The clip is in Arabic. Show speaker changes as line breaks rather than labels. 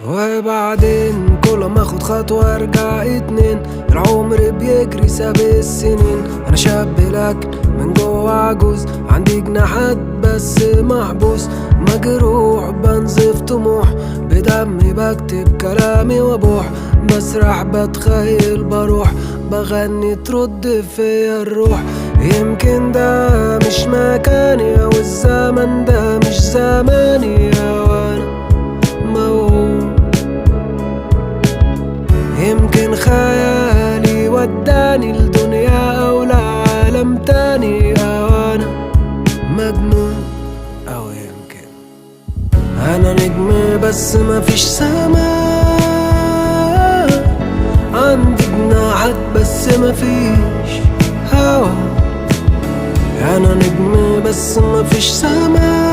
وبعدين كل ما اخد خطوة ارجع اتنين. العمر بيجري ساب السنين. انا شاب لكن من جوه عجوز، عندي جناحات بس محبوس، مجروح بنزف طموح، بدمي بكتب كلامي وابوح، بسرح بتخيل بروح، بغني ترد فيا الروح. يمكن ده مش مكاني، او الزمن ده مش زماني، وانا موهوم. يمكن خيالي وداني لدنيا او لعالم تاني، او انا مجنون، او يمكن انا نجم بس مفيش سماء، عندي جناحات بس مفيش هوا. انا نجم بس مفيش سماء،